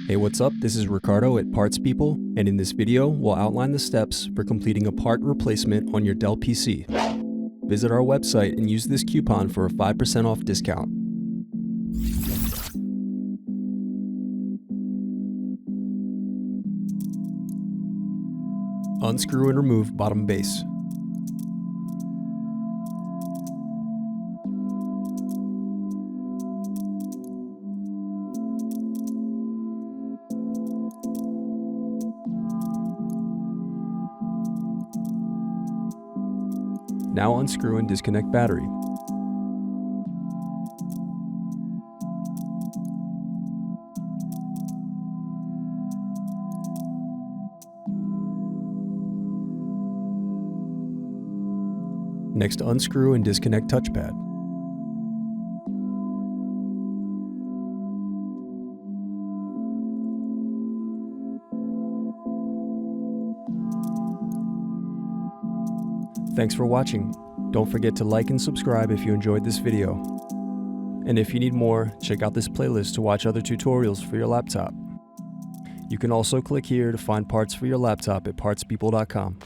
Hey, what's up? This is Ricardo at Parts People, and in this video, we'll outline the steps for completing a part replacement on your Dell PC. Visit our website and use this coupon for a 5% off discount. Unscrew and remove bottom base. Now unscrew and disconnect battery. Next, unscrew and disconnect touchpad. Thanks for watching. Don't forget to like and subscribe if you enjoyed this video. And if you need more, check out this playlist to watch other tutorials for your laptop. You can also click here to find parts for your laptop at partspeople.com.